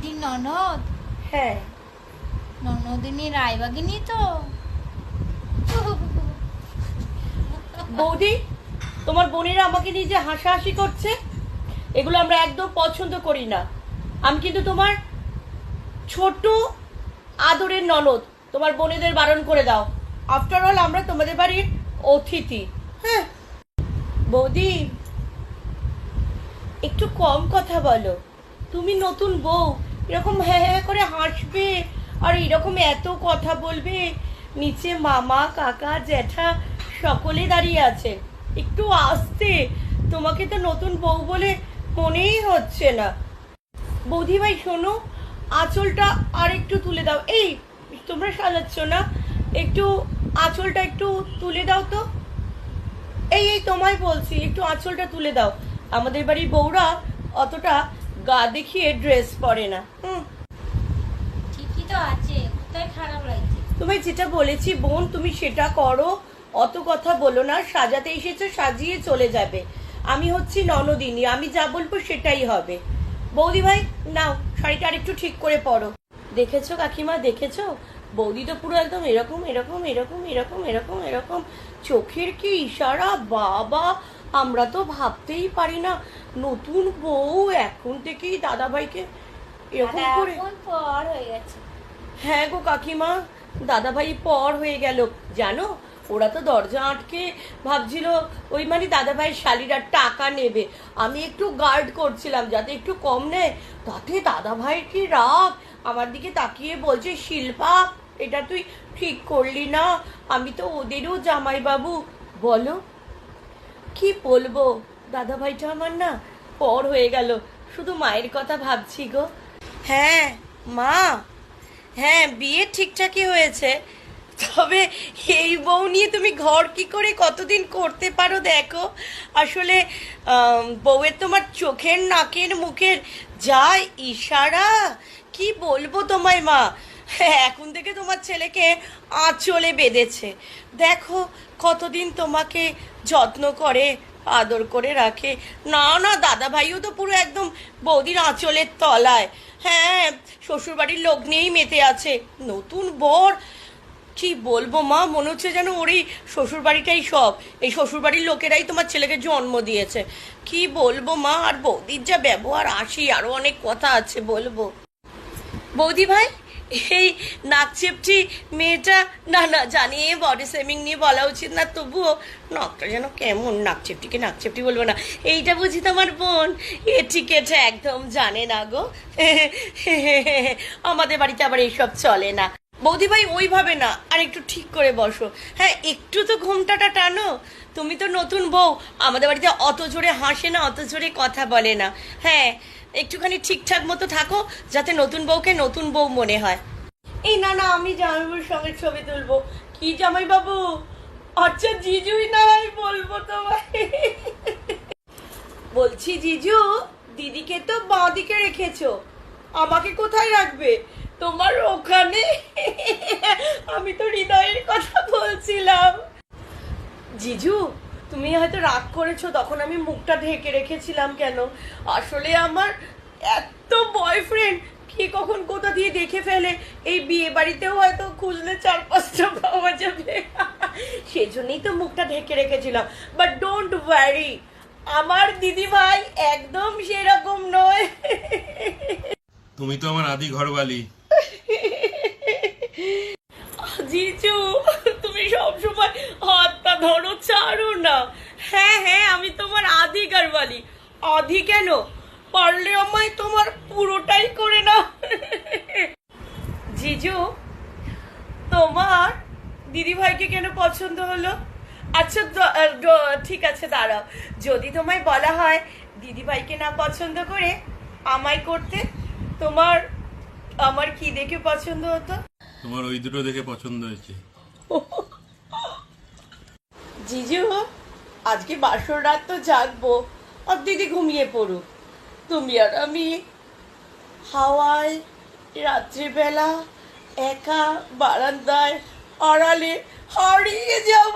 দিদির ননদ? হ্যাঁ। ননদিনী রায়বাগিনী তো? বৌদি, তোমার বোনেরা আমাকে নিয়ে যে হাসাহাসি করছে, এগুলো আমরা একদম পছন্দ করি না। আমি কিন্তু তোমার ছোট আদরের ননদ, তোমার বোনেদের বারণ করে দাও। আফটার অল আমরা তোমাদের বাড়ির অতিথি। হ্যাঁ বৌদি, একটু কম কথা বলো। তুমি নতুন বউ, এরকম হ্যাঁ হ্যাঁ করে হাসবে আর এরকম এত কথা বলবে? নিচে মামা, কাকা, জ্যাঠা সকলে দাঁড়িয়ে আছে। একটু আস্তে, তোমাকে তো নতুন বউ বলে মনেই হচ্ছে না। বৌদি ভাই শোনো, আঁচলটা আর একটু তুলে দাও। এই তোমরা সাজাচ্ছ না, একটু আঁচলটা একটু তুলে দাও তো। এই এই তোমায় বলছি, একটু আঁচলটা তুলে দাও। আমাদের বাড়ির বউরা অতটা গা দেখিয়ে ড্রেস পরে না। ঠিকই তো আছে, কোথায় খারাপ লাগছে? তোমায় যেটা বলেছি বোন, তুমি সেটা করো। অত কথা বলো না, সাজাতে এসেছো সাজিয়ে চলে যাবে। আমি হচ্ছি ননদিনী, আমি যা বলবো সেটাই হবে। বৌদি ভাই নাও, শাড়িটা আর একটু ঠিক করে পরো। দেখেছো কাকিমা, দেখেছো? বৌদি তো পুরো একদম এরকম এরকম এরকম এরকম এরকম এরকম, চোখের কি ইশারা! বাবা, আমরা তো ভাবতেই পারি না নতুন বউ এখন থেকেই দাদাভাইকে এরকম করে। পর হয়ে গেছে। হ্যাঁ গো কাকিমা, দাদাভাই পর হয়ে গেল। জানো, ওরা তো দরজা আটকে ভাবছিল ওই মানে দাদাভাই শালিরা টাকা নেবে। আমি একটু গার্ড করছিলাম যাতে একটু কম নেয়, তাতে দাদাভাইয়ের কি রাগ! আমার দিকে তাকিয়ে বলছে, শিল্পা এটা তুই ঠিক করলি না, আমি তো ওদেরও জামাইবাবু। বলো কি বলবো, দাদাভাইটা আমার না পর হয়ে গেল। শুধু মায়ের কথা ভাবছি গো। হ্যাঁ মা, হ্যাঁ বিয়ে ঠিকঠাকই হয়েছে, তবে এই বউ নিয়ে তুমি ঘর কি করে কতদিন করতে পারো দেখো। আসলে বউয়ের তোমার চোখের, নাকের, মুখের যা ইশারা, কি বলবো তোমায় মা। এখন থেকে তোমার ছেলেকে আঁচলে বেঁধেছে। দেখো কতদিন তোমাকে যত্ন করে, আদর করে রাখে। না না, দাদা ভাইও তো পুরো একদম বৌদির আঁচলের তলায়। হ্যাঁ, শ্বশুরবাড়ির লোক নিয়েই মেতে আছে। নতুন বর, কি বলবো মা, মনে হচ্ছে যেন ওরই শ্বশুরবাড়িটাই সব। এই শ্বশুরবাড়ির লোকেরাই তোমার ছেলেকে জন্ম দিয়েছে। কি বলবো মা, আর বৌদির যা ব্যবহার, আসি আরো অনেক কথা আছে বলবো। বৌদি ভাই, এই নাকচেপটি মেয়েটা, না না জানি বডি শেমিং নিয়ে বলা উচিত না, তবুও নখটা যেন কেমন। নাকচেপটিকে নাকচেপটি বলবো না, এইটা বুঝি তোমার বোন? এটিকেটা একদম জানে না গো। আমাদের বাড়িতে আবার এইসব চলে না। বৌদি ভাই ওইভাবে না, আর একটু ঠিক করে বসো। হ্যাঁ একটু তো ঘোমটাটা টানো। তুমি তো নতুন বউ, আমাদের বাড়িতে অত জোরে হাসে না, অত জোরে কথা বলে না। হ্যাঁ একটুখানি ঠিকঠাক মতো থাকো, যাতে নতুন বউকে নতুন বউ মনে হয়। এই না না, আমি জামাইবাবুর সঙ্গে ছবি তুলবো। কি জামাইবাবু? আচ্ছা জিজুই না হয় বলবো তোমায়। বলছি জিজু, দিদিকে তো বাঁ দিকে রেখেছো, আমাকে কোথায় রাখবে? তোমার ওখানে? আমি তো হৃদয়ের কথা বলছিলাম। জিজু তুমি হয়তো রাগ করেছো, তখন আমি মুখটা ঢেকে রেখেছিলাম কেন? আসলে আমার এত বয়ফ্রেন্ড, কে কখন কোথা দিয়ে দেখে ফেলে। এই বিয়ে বাড়িতেও হয়তো খুঁজলে 4-5টা পাওয়া যাবে। সেজন্যই তো মুখটা ঢেকে রেখেছিলাম। বাট ডোন্ট ওয়ারি, আমার দিদি ভাই একদম সেরকম নয়। তুমি তো আমার আদি ঘরবালি। জিজু তুমি সবসময় হাতটা ধরো, ছাড়ো না। হ্যাঁ হ্যাঁ, আমি তোমার আদি ঘরবালি। আদি কেন, পারলে আমায় তোমার পুরোটাই করে নাও। জিজু তোমার দিদি ভাইকে কেন পছন্দ হলো? আচ্ছা ঠিক আছে দাঁড়াও, যদি তোমায় বলা হয় দিদি ভাইকে না পছন্দ করে আমায় করতে, তোমার আমার কি দেখে পছন্দ হতো? তোমার ওই দুটো দেখে পছন্দ হয়েছে। জিজু আজকে বাসর রাত তো জাগবো, আর দিদি ঘুমিয়ে পড়ুক। তুমি আর আমি হাওয়ায় রাত্রিবেলা একা বারান্দায় আড়ালে হারিয়ে যাব।